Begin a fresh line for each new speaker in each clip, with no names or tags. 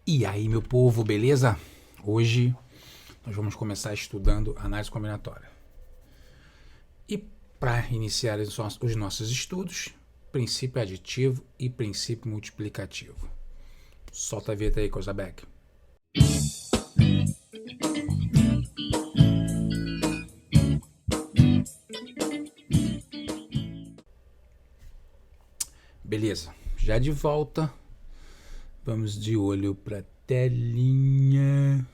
E aí, meu povo, beleza? Hoje nós vamos começar estudando análise combinatória. E para iniciar os nossos estudos, princípio aditivo e princípio multiplicativo. Solta a vinheta aí, Cosabeck. Beleza, já de volta. Vamos de olho para telinha.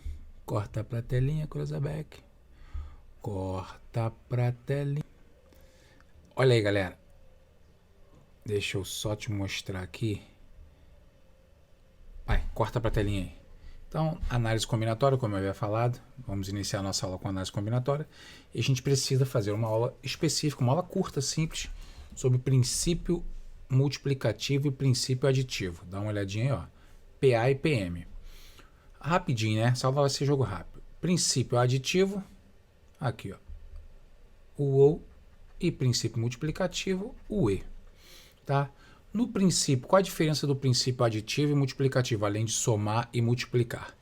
Corta para telinha, Cosabeck. Corta para telinha. Olha aí, galera. Deixa eu só te mostrar aqui. Vai, corta para telinha aí. Então, análise combinatória, como eu havia falado, vamos iniciar nossa aula com análise combinatória. E a gente precisa fazer uma aula específica, uma aula curta, simples, sobre princípio multiplicativo e princípio aditivo. Dá uma olhadinha aí, ó. PA e PM. Rapidinho, né? Só vai ser jogo rápido. Princípio aditivo, aqui, ó. O OU e princípio multiplicativo, o E. Tá? No princípio, qual a diferença do princípio aditivo e multiplicativo, além de somar e multiplicar?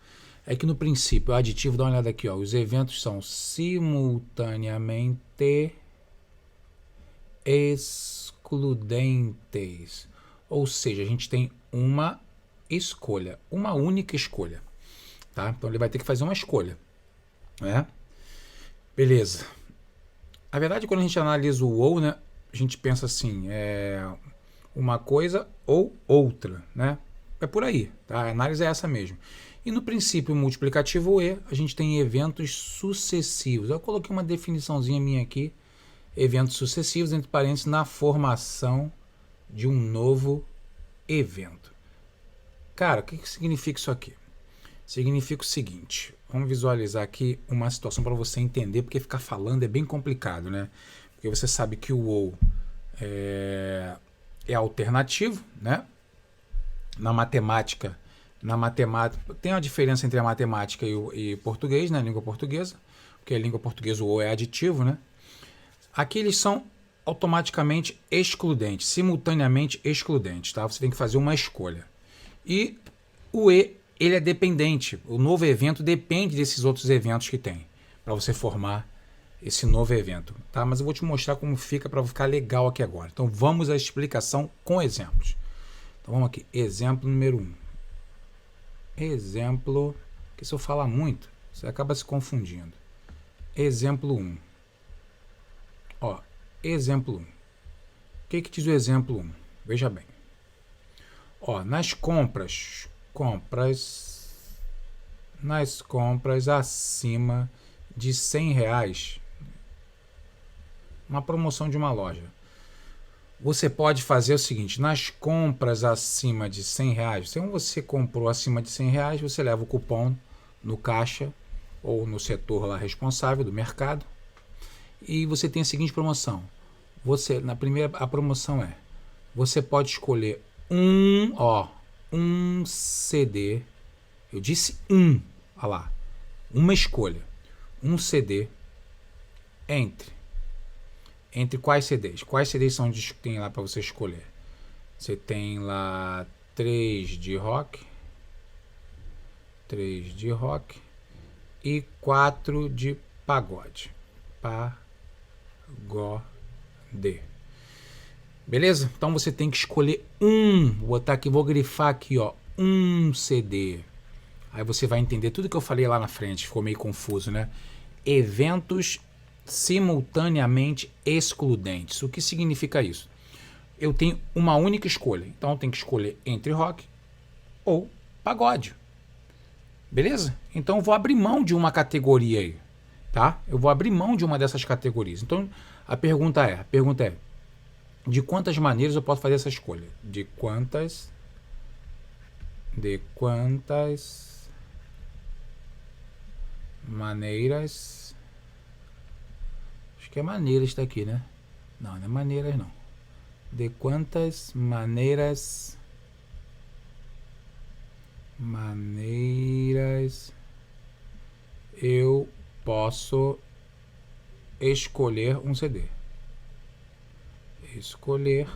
É que no princípio aditivo, dá uma olhada aqui, ó, os eventos são simultaneamente excludentes. Ou seja, a gente tem uma escolha, uma única escolha. Tá? Então ele vai ter que fazer uma escolha. Né? Beleza. A verdade, quando a gente analisa o ou, né, a gente pensa assim, uma coisa ou outra, né? É por aí, tá? A análise é essa mesmo. E no princípio multiplicativo E, a gente tem eventos sucessivos. Eu coloquei uma definiçãozinha minha aqui, eventos sucessivos, entre parênteses, na formação de um novo evento. Cara, o que significa isso aqui? Significa o seguinte, vamos visualizar aqui uma situação para você entender, porque ficar falando é bem complicado, né? Porque você sabe que o ou é alternativo, né? Na matemática tem uma diferença entre a matemática e português, né? Língua portuguesa, porque a língua portuguesa o ou é aditivo, né? Aqui eles são automaticamente excludentes, simultaneamente excludentes, tá? Você tem que fazer uma escolha. E o E, ele é dependente. O novo evento depende desses outros eventos que tem, para você formar esse novo evento, tá? Mas eu vou te mostrar como fica para ficar legal aqui agora. Então vamos à explicação com exemplos. Então vamos aqui, exemplo número 1. Exemplo, que se eu falar muito, você acaba se confundindo. Exemplo 1. Ó, exemplo 1. O que diz o exemplo 1? Veja bem. Ó, nas compras acima de R$100, uma promoção de uma loja, você pode fazer o seguinte, nas compras acima de R$100, se você comprou acima de R$100, você leva o cupom no caixa ou no setor lá responsável do mercado e você tem a seguinte promoção. Na primeira, a promoção é, você pode escolher um CD, eu disse olha lá, uma escolha, um CD entre quais CDs? Quais CDs são que tem lá para você escolher? Você tem lá 3 de rock e 4 de pagode. Beleza? Então você tem que escolher vou botar aqui, vou grifar aqui, ó, um CD. Aí você vai entender tudo que eu falei lá na frente, ficou meio confuso, né? Eventos simultaneamente excludentes. O que significa isso? Eu tenho uma única escolha, então eu tenho que escolher entre rock ou pagode. Beleza? Então eu vou abrir mão de uma categoria aí, tá? Eu vou abrir mão de uma dessas categorias. Então a pergunta é, de quantas maneiras eu posso fazer essa escolha? De quantas maneiras? Acho que é maneiras tá aqui, né? Não é maneiras não. De quantas maneiras eu posso escolher um CD? Escolher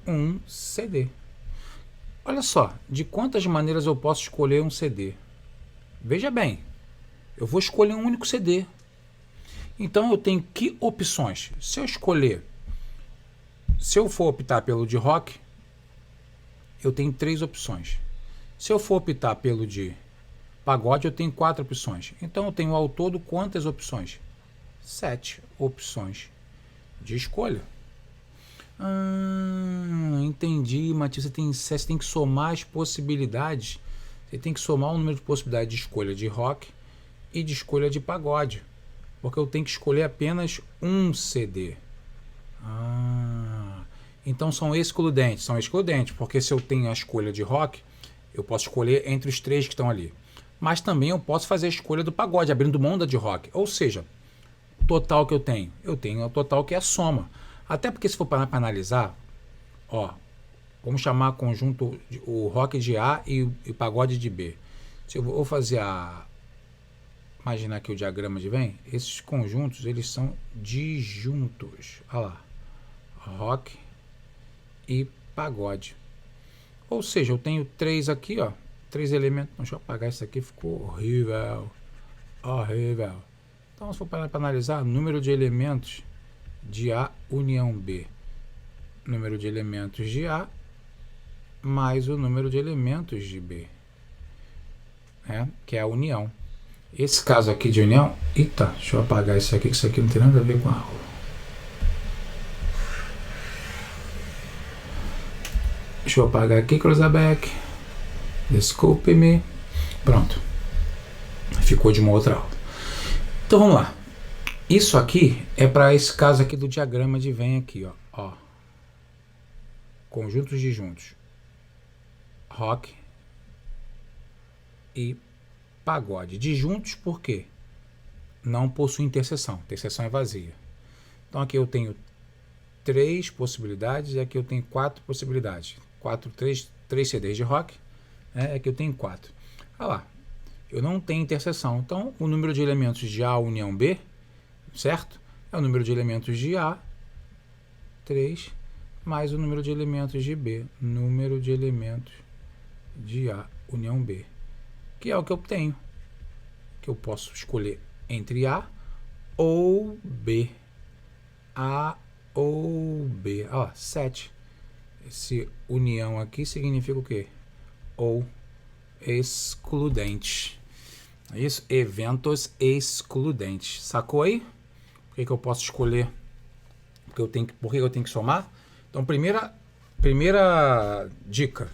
um CD. Olha só, de quantas maneiras eu posso escolher um CD? Veja bem, eu vou escolher um único CD. Então eu tenho que opções? Se eu for optar pelo de rock, eu tenho 3 opções. Se eu for optar pelo de pagode, eu tenho 4 opções. Então eu tenho ao todo quantas opções? 7 opções de escolha. Entendi, Matheus. Você tem que somar as possibilidades. Você tem que somar o número de possibilidades de escolha de rock e de escolha de pagode. Porque eu tenho que escolher apenas um CD. Então são excludentes. São excludentes, porque se eu tenho a escolha de rock, eu posso escolher entre os 3 que estão ali. Mas também eu posso fazer a escolha do pagode, abrindo mão da de rock. Ou seja, o total que eu tenho o total que é a soma. Até porque se for para analisar, vamos chamar conjunto o rock de A e o pagode de B. Se eu vou fazer imaginar aqui o diagrama de Venn, esses conjuntos eles são disjuntos. Olha lá, rock e pagode. Ou seja, eu tenho 3 aqui, 3 elementos. Deixa eu apagar isso aqui, ficou horrível. Horrível. Então, se for para analisar, número de elementos de A união B. Número de elementos de A mais o número de elementos de B. Que é a união. Esse caso aqui de união... Eita, deixa eu apagar isso aqui, que isso aqui não tem nada a ver com a aula. Deixa eu apagar aqui, Cruzabeck. Desculpe-me. Pronto. Ficou de uma outra aula. Então vamos lá. Isso aqui é para esse caso aqui do diagrama de Venn aqui, ó. Conjuntos disjuntos. Rock e pagode. Disjuntos por quê? Não possui interseção. Interseção é vazia. Então aqui eu tenho 3 possibilidades e aqui eu tenho 4 possibilidades. 3 CDs de rock. Aqui eu tenho 4. Olha lá. Eu não tenho interseção. Então o número de elementos de A união B, certo? É o número de elementos de A, 3, mais o número de elementos de B, número de elementos de A união B, que é o que eu tenho, que eu posso escolher entre A ou B. A ou B. 7. Esse união aqui significa o quê? Ou excludente. Isso, eventos excludentes. Sacou aí? Por que eu posso escolher? Por que eu tenho que somar? Então, primeira dica.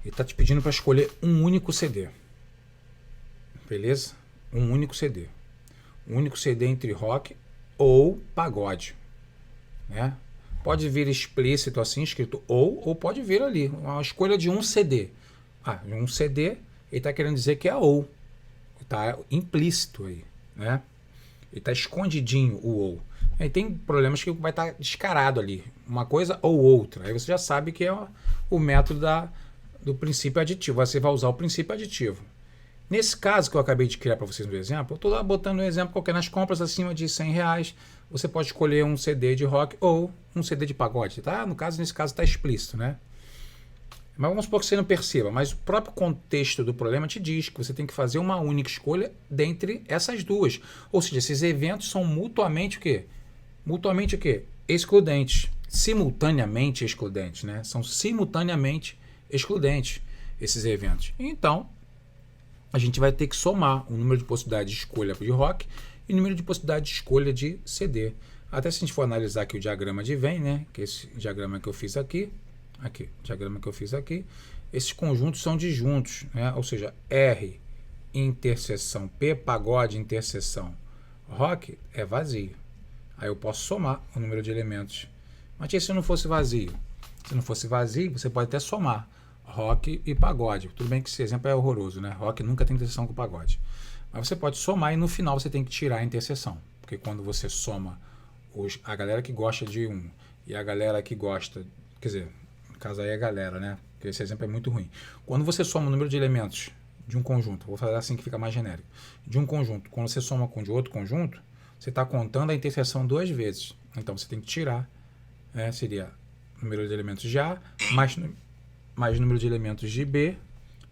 Ele está te pedindo para escolher um único CD. Beleza? Um único CD. Um único CD entre rock ou pagode. Pode vir explícito assim, escrito ou pode vir ali. Uma escolha de um CD. Um CD, ele está querendo dizer que é ou. Está implícito aí, Ele está escondidinho o ou. Aí tem problemas que vai estar descarado ali, uma coisa ou outra. Aí você já sabe que é o método do princípio aditivo. Você vai usar o princípio aditivo. Nesse caso que eu acabei de criar para vocês no exemplo, eu estou lá botando um exemplo qualquer. Nas compras acima de R$100, você pode escolher um CD de rock ou um CD de pagode. Tá? Nesse caso está explícito, Mas vamos supor que você não perceba, mas o próprio contexto do problema te diz que você tem que fazer uma única escolha dentre essas duas. Ou seja, esses eventos são mutuamente o quê? Mutuamente o quê? Excludentes. Simultaneamente excludentes, São simultaneamente excludentes esses eventos. Então, a gente vai ter que somar o número de possibilidades de escolha de rock e o número de possibilidades de escolha de CD. Até se a gente for analisar aqui o diagrama de Venn, que é esse diagrama que eu fiz aqui, esses conjuntos são disjuntos, ou seja, R interseção P, pagode interseção rock é vazio. Aí eu posso somar o número de elementos. Mas se não fosse vazio? Se não fosse vazio, você pode até somar rock e pagode. Tudo bem que esse exemplo é horroroso, Rock nunca tem interseção com pagode. Mas você pode somar e no final você tem que tirar a interseção. Porque quando você soma a galera que gosta de um e a galera que gosta... Quer dizer, no caso aí é a galera, Porque esse exemplo é muito ruim. Quando você soma o número de elementos de um conjunto, vou falar assim que fica mais genérico, de um conjunto, quando você soma com de outro conjunto, você está contando a interseção 2 vezes. Então você tem que tirar, seria o número de elementos de A mais mais o número de elementos de B,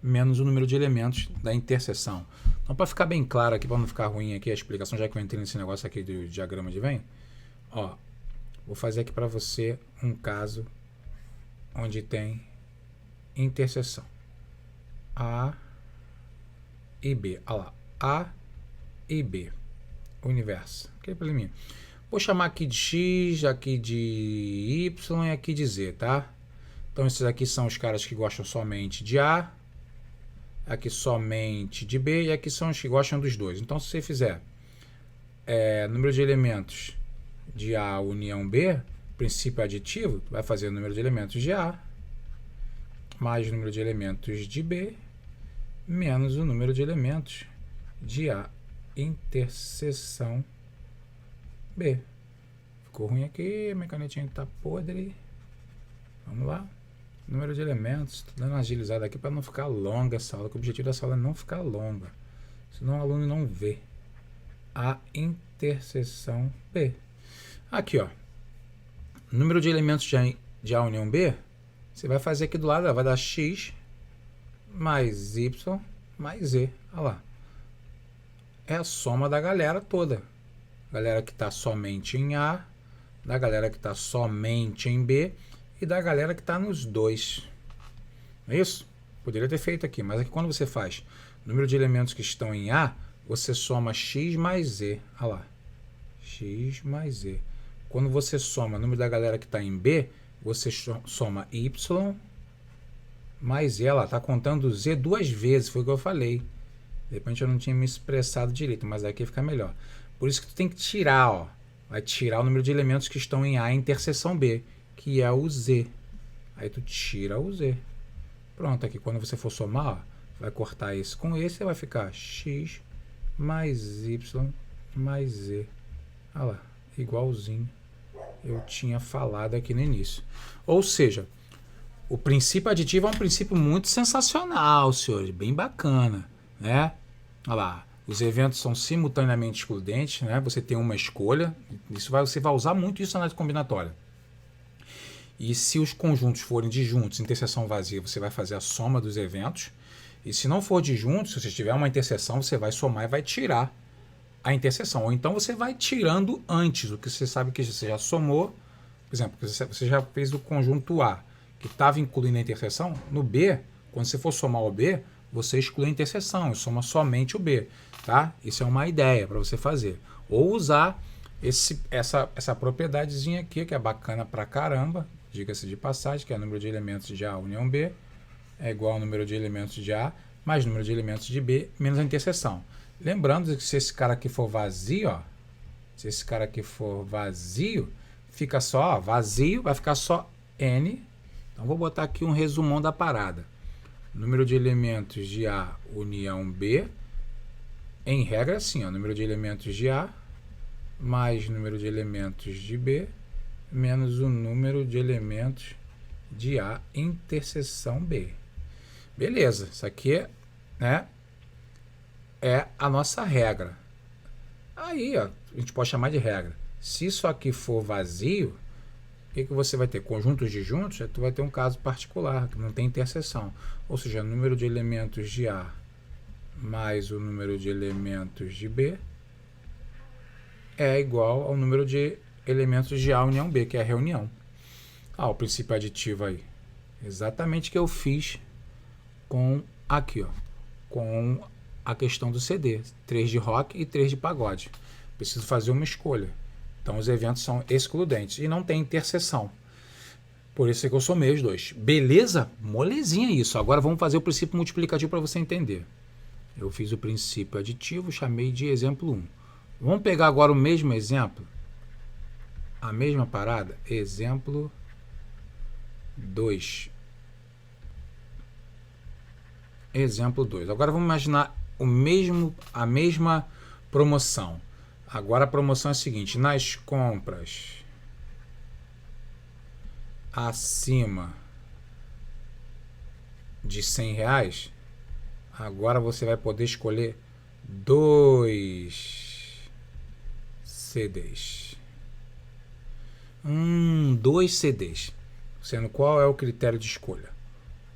menos o número de elementos da interseção. Então, para ficar bem claro aqui, para não ficar ruim aqui a explicação, já que eu entrei nesse negócio aqui do diagrama de Venn, ó, vou fazer aqui para você um caso onde tem interseção A e B. Olha lá, A e B. Universo. Aquele probleminha. Vou chamar aqui de X, aqui de Y e aqui de Z, tá? Então, esses aqui são os caras que gostam somente de A, aqui somente de B, e aqui são os que gostam dos dois. Então, se você fizer número de elementos de A união B, princípio aditivo, vai fazer o número de elementos de A, mais o número de elementos de B, menos o número de elementos de A interseção B. Ficou ruim aqui, minha canetinha está podre. Vamos lá. Número de elementos. Estou dando uma agilizada aqui para não ficar longa essa aula, que o objetivo dessa aula é não ficar longa. Senão o aluno não vê. A interseção B. Aqui, ó. Número de elementos de A união B, você vai fazer aqui do lado, vai dar X mais Y mais Z. Olha lá. É a soma da galera toda. Galera que está somente em A, da galera que está somente em B e da galera que está nos dois. É isso? Poderia ter feito aqui, mas aqui quando você faz número de elementos que estão em A, você soma X mais Z. Olha lá. X mais Z. Quando você soma o número da galera que está em B, você soma Y mais Z. Olha lá, está contando Z duas vezes, foi o que eu falei. De repente eu não tinha me expressado direito, mas aqui fica melhor. Por isso que tu tem que tirar, ó. Vai tirar o número de elementos que estão em A interseção B, que é o Z. Aí tu tira o Z. Pronto, aqui quando você for somar, ó, vai cortar esse com esse, vai ficar X mais Y mais Z. Olha lá, igualzinho eu tinha falado aqui no início. Ou seja, o princípio aditivo é um princípio muito sensacional, senhores, bem bacana, né? Olha lá, os eventos são simultaneamente excludentes, né? Você tem uma escolha, você vai usar muito isso na análise combinatória. E se os conjuntos forem disjuntos, interseção vazia, você vai fazer a soma dos eventos. E se não for disjunto, se você tiver uma interseção, você vai somar e vai tirar a interseção. Ou então você vai tirando antes, o que você sabe que você já somou. Por exemplo, você já fez o conjunto A, que estava incluindo a interseção. No B, quando você for somar o B, você exclui a interseção e soma somente o B. Tá? Isso é uma ideia para você fazer. Ou usar essa propriedadezinha aqui, que é bacana pra caramba, diga-se de passagem, que é o número de elementos de A união B, é igual ao número de elementos de A, mais número de elementos de B, menos a interseção. Lembrando que se esse cara aqui for vazio, ó, se esse cara aqui for vazio, fica só, ó, vazio, vai ficar só N. Então, vou botar aqui um resumão da parada. Número de elementos de A união B, em regra, assim, ó, número de elementos de A mais número de elementos de B menos o número de elementos de A interseção B. Beleza, isso aqui né, é a nossa regra. Aí, ó, a gente pode chamar de regra. Se isso aqui for vazio, o que você vai ter? Conjuntos disjuntos, tu vai ter um caso particular, que não tem interseção. Ou seja, o número de elementos de A mais o número de elementos de B é igual ao número de elementos de A união B, que é a reunião. O princípio aditivo aí. Exatamente o que eu fiz com aqui, ó, com a questão do CD. 3 de rock e 3 de pagode. Preciso fazer uma escolha. Então, os eventos são excludentes e não tem interseção. Por isso é que eu somei os dois. Beleza? Molezinha isso. Agora vamos fazer o princípio multiplicativo para você entender. Eu fiz o princípio aditivo, chamei de exemplo 1. Vamos pegar agora o mesmo exemplo, a mesma parada, exemplo 2. Exemplo 2. Agora vamos imaginar a mesma promoção. Agora a promoção é a seguinte: nas compras acima de R$100, agora você vai poder escolher 2 CDs. 2 CDs. Sendo qual é o critério de escolha?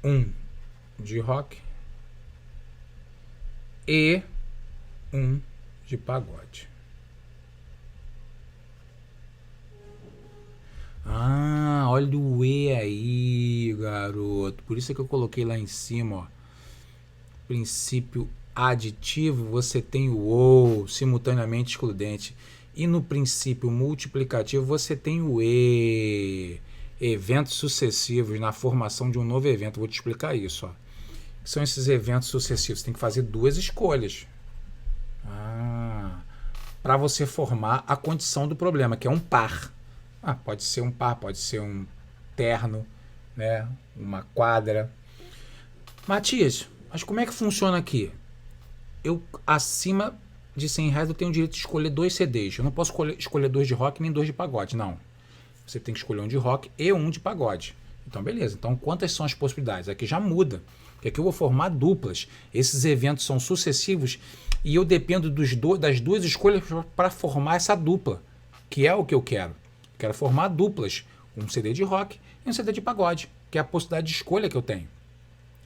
1 de rock e 1 de pagode. Ah, olha o E aí, garoto. Por isso é que eu coloquei lá em cima, ó. Princípio aditivo, você tem o ou simultaneamente excludente. E no princípio multiplicativo, você tem o E. Eventos sucessivos na formação de um novo evento. Vou te explicar isso, ó. O que são esses eventos sucessivos? Você tem que fazer duas escolhas. Para você formar a condição do problema, que é um par. Pode ser um par, pode ser um terno, né? Uma quadra. Matias, mas como é que funciona aqui? Eu, acima de R$100, eu tenho o direito de escolher 2 CDs. Eu não posso escolher 2 de rock nem 2 de pagode, não. Você tem que escolher um de rock e um de pagode. Então, beleza. Então, quantas são as possibilidades? Aqui já muda. Porque aqui eu vou formar duplas. Esses eventos são sucessivos e eu dependo das duas escolhas para formar essa dupla, que é o que eu quero. Eu quero formar duplas. Um CD de rock e um CD de pagode, que é a possibilidade de escolha que eu tenho.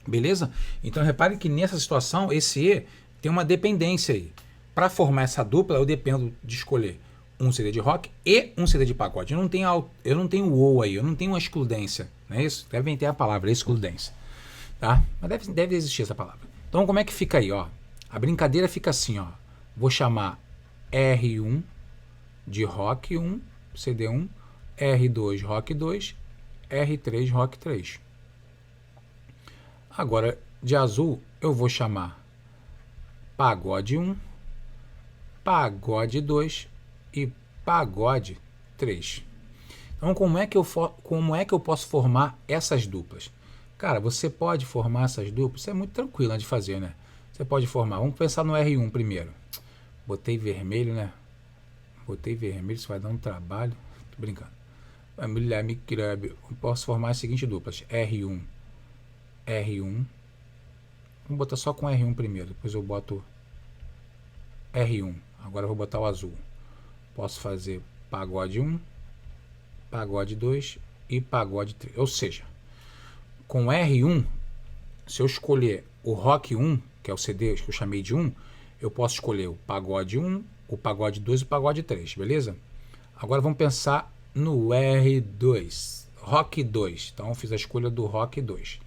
Beleza? Então, repare que nessa situação, esse E tem uma dependência aí. Para formar essa dupla, eu dependo de escolher um CD de rock e um CD de pagode. Eu não tenho o ou aí, eu não tenho uma excludência. Não é isso? Devem ter a palavra excludência. Tá? Mas deve existir essa palavra. Então, como é que fica aí? Ó? A brincadeira fica assim. Ó. Vou chamar R1 de rock 1, CD1, R2 rock 2, R3 rock 3. Agora, de azul, eu vou chamar pagode 1, pagode 2 e pagode 3. Então, como é que eu posso formar essas duplas? Cara, você pode formar essas duplas, isso é muito tranquilo de fazer, né? Você pode formar, vamos pensar no R1 primeiro. Botei vermelho, né? Botei vermelho, isso vai dar um trabalho. Tô brincando. Eu posso formar as seguintes duplas. R1, R1. Vamos botar só com R1 primeiro, depois eu boto R1. Agora eu vou botar o azul. Posso fazer pagode 1, pagode 2 e pagode 3. Ou seja, com R1, se eu escolher o rock 1, que é o CD que eu chamei de 1, eu posso escolher o pagode 1, o pagode 2 e o pagode 3, beleza? Agora vamos pensar no R2, rock 2. Então eu fiz a escolha do rock 2.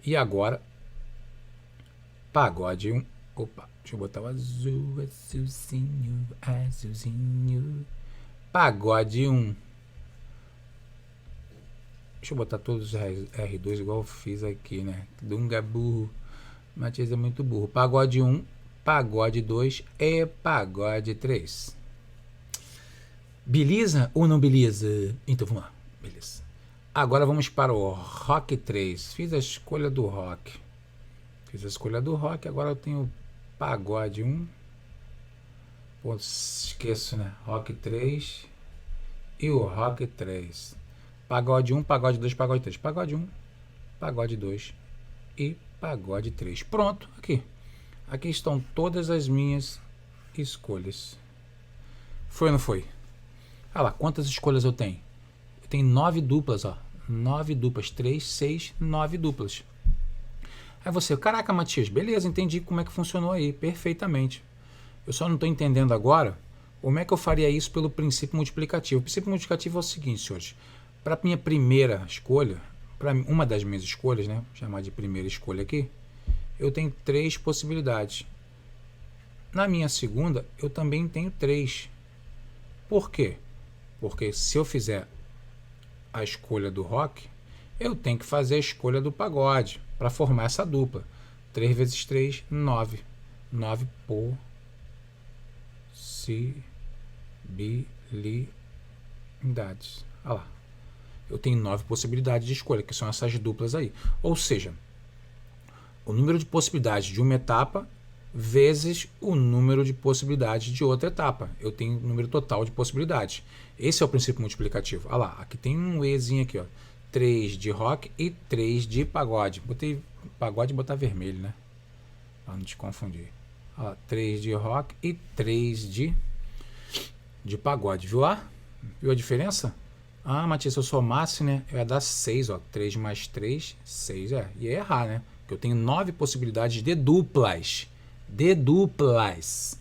E agora, pagode 1. Opa, deixa eu botar o azul, azulzinho, azulzinho. Pagode 1. Deixa eu botar todos os R2 igual eu fiz aqui, né? Dunga burro. Matias é muito burro. Pagode 1, pagode 2 e pagode 3. Beleza ou não beleza? Então vamos lá. Beleza. Agora vamos para o rock 3. Fiz a escolha do rock. Agora eu tenho pagode 1. Pô, esqueço, né? Rock 3 e o rock 3. Pagode 1, pagode 2, pagode 3. Pagode 1, pagode 2 e pagode 3. Pronto, aqui. Aqui estão todas as minhas escolhas. Foi ou não foi? Olha lá, quantas escolhas eu tenho? Eu tenho 9 duplas, ó. 9 duplas, 3, 6, 9 duplas. Aí você, caraca, Matias, beleza, entendi como é que funcionou aí, perfeitamente. Eu só não estou entendendo agora como é que eu faria isso pelo princípio multiplicativo. O princípio multiplicativo é o seguinte, senhores. Para minha primeira escolha, para uma das minhas escolhas, né, vou chamar de primeira escolha aqui, eu tenho 3 possibilidades. Na minha segunda, eu também tenho 3. Por quê? Porque se eu fizer a escolha do rock, eu tenho que fazer a escolha do pagode para formar essa dupla. 3 vezes 3, 9. 9 possibilidades. Olha lá. Eu tenho 9 possibilidades de escolha, que são essas duplas aí. Ou seja, o número de possibilidades de uma etapa vezes o número de possibilidades de outra etapa. Eu tenho o número total de possibilidades. Esse é o princípio multiplicativo. Olha lá, aqui tem um Ezinho aqui, ó. 3 de rock e 3 de pagode. Botei pagode e botar vermelho, né? Para não te confundir. Olha lá, 3 de rock e 3 de pagode. Viu lá? Viu a diferença? Ah, Matias, se eu somasse, né? Eu ia dar 6, ó. 3 mais 3, 6, Ia errar, né? Porque eu tenho 9 possibilidades de duplas. De duplas.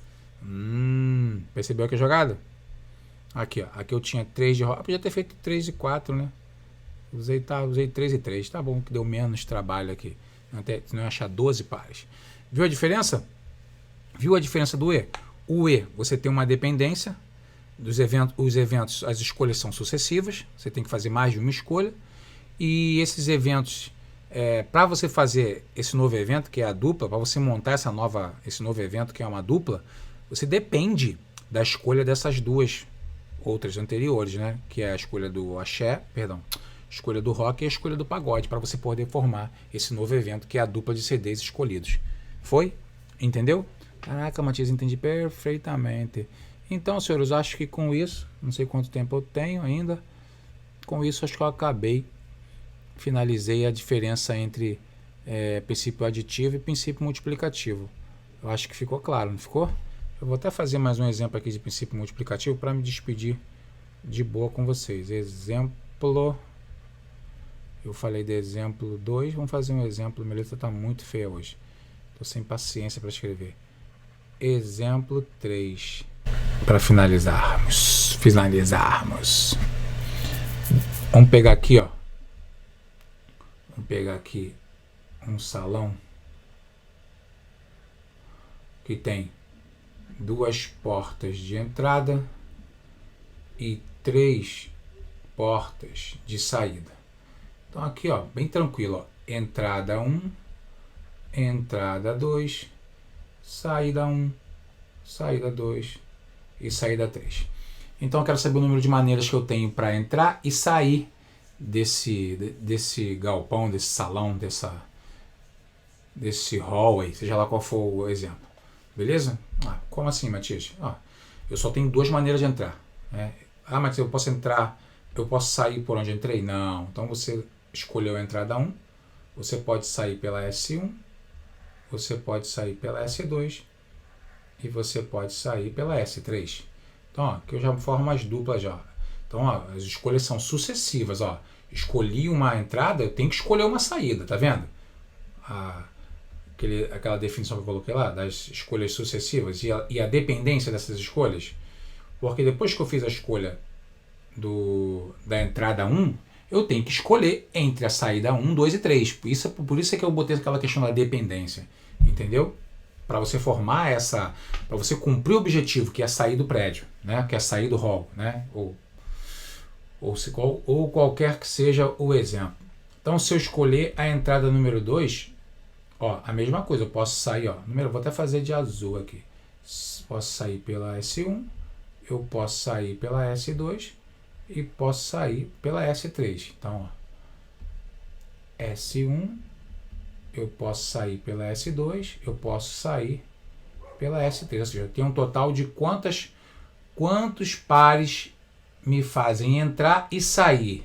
Percebeu que a jogada? Aqui, ó. Aqui eu tinha 3 de roda. Podia ter feito 3 e 4, né? Usei 3 e 3. Tá bom que deu menos trabalho aqui. Não ia achar 12 pares. Viu a diferença? Viu a diferença do E? O E, você tem uma dependência. Os eventos, as escolhas são sucessivas, você tem que fazer mais de uma escolha, e esses eventos, para você fazer esse novo evento, que é a dupla, para você montar esse novo evento, que é uma dupla, você depende da escolha dessas duas outras anteriores, né? Que é a escolha do axé, a escolha do rock e a escolha do pagode, para você poder formar esse novo evento, que é a dupla de CDs escolhidos. Foi? Entendeu? Caraca, Matias, entendi perfeitamente. Então, senhores, acho que com isso, não sei quanto tempo eu tenho ainda, com isso acho que eu finalizei a diferença entre princípio aditivo e princípio multiplicativo. Eu acho que ficou claro, não ficou? Eu vou até fazer mais um exemplo aqui de princípio multiplicativo para me despedir de boa com vocês. Exemplo, eu falei de exemplo 2, vamos fazer um exemplo, minha letra está muito feia hoje, estou sem paciência para escrever. Exemplo 3. Para finalizarmos. Vamos pegar aqui, ó. Vamos pegar aqui um salão que tem 2 portas de entrada e 3 portas de saída. Então aqui, ó, bem tranquilo, ó. Entrada 1, entrada 2, saída 1, saída 2 e saída 3. Então eu quero saber o número de maneiras que eu tenho para entrar e sair desse galpão, desse salão, desse hallway, seja lá qual for o exemplo. Beleza? Como assim, Matias? Eu só tenho 2 maneiras de entrar. Mas eu posso entrar, eu posso sair por onde eu entrei? Não. Então você escolheu a entrada 1, você pode sair pela S1, você pode sair pela S2 e você pode sair pela S3. Então, aqui eu já formo as duplas já. Então, as escolhas são sucessivas. Escolhi uma entrada, eu tenho que escolher uma saída, tá vendo? Aquela definição que eu coloquei lá, das escolhas sucessivas e a dependência dessas escolhas. Porque depois que eu fiz a escolha da entrada 1, eu tenho que escolher entre a saída 1, 2 e 3. Por isso é que eu botei aquela questão da dependência. Entendeu? Para você formar para você cumprir o objetivo, que é sair do prédio, né? Que é sair do hall, né? Ou qualquer que seja o exemplo. Então, se eu escolher a entrada número 2, a mesma coisa, eu posso sair, vou até fazer de azul aqui. Posso sair pela S1, eu posso sair pela S2 e posso sair pela S3. Então, S1, eu posso sair pela S2, eu posso sair pela S3. Ou seja, eu tenho um total de quantos pares me fazem entrar e sair,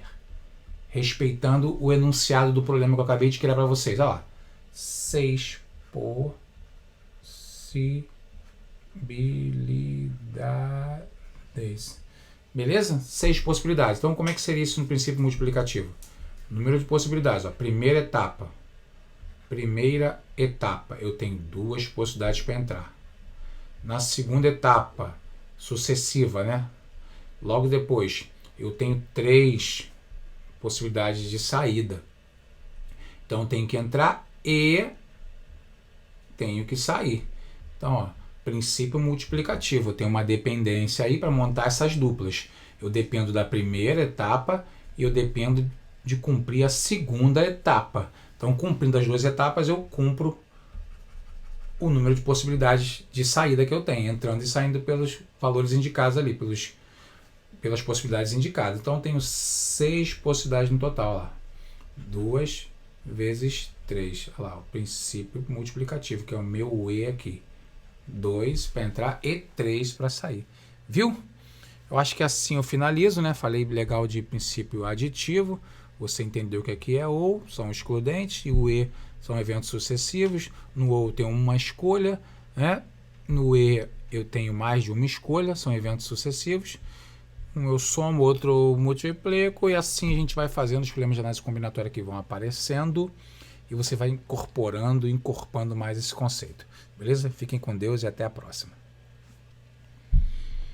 respeitando o enunciado do problema que eu acabei de criar para vocês. Olha lá. 6 possibilidades. Beleza? 6 possibilidades. Então, como é que seria isso no princípio multiplicativo? Número de possibilidades. Primeira etapa, eu tenho 2 possibilidades para entrar. Na segunda etapa, sucessiva, né? Logo depois, eu tenho 3 possibilidades de saída. Então, eu tenho que entrar e tenho que sair. Então, princípio multiplicativo. Eu tenho uma dependência aí para montar essas duplas. Eu dependo da primeira etapa e eu dependo de cumprir a segunda etapa. Então, cumprindo as 2 etapas, eu cumpro o número de possibilidades de saída que eu tenho, entrando e saindo pelos valores indicados ali, pelas possibilidades indicadas. Então, eu tenho 6 possibilidades no total. 2 vezes 3. Olha lá, o princípio multiplicativo, que é o meu E aqui. 2 para entrar e 3 para sair. Viu? Eu acho que assim eu finalizo, né? Falei legal de princípio aditivo. Você entendeu que aqui é ou, são excludentes, e o E são eventos sucessivos. No ou eu tenho uma escolha, né? No E eu tenho mais de uma escolha, são eventos sucessivos. um eu somo, outro eu multiplico, e assim a gente vai fazendo os problemas de análise combinatória que vão aparecendo, e você vai incorporando mais esse conceito. Beleza? Fiquem com Deus e até a próxima.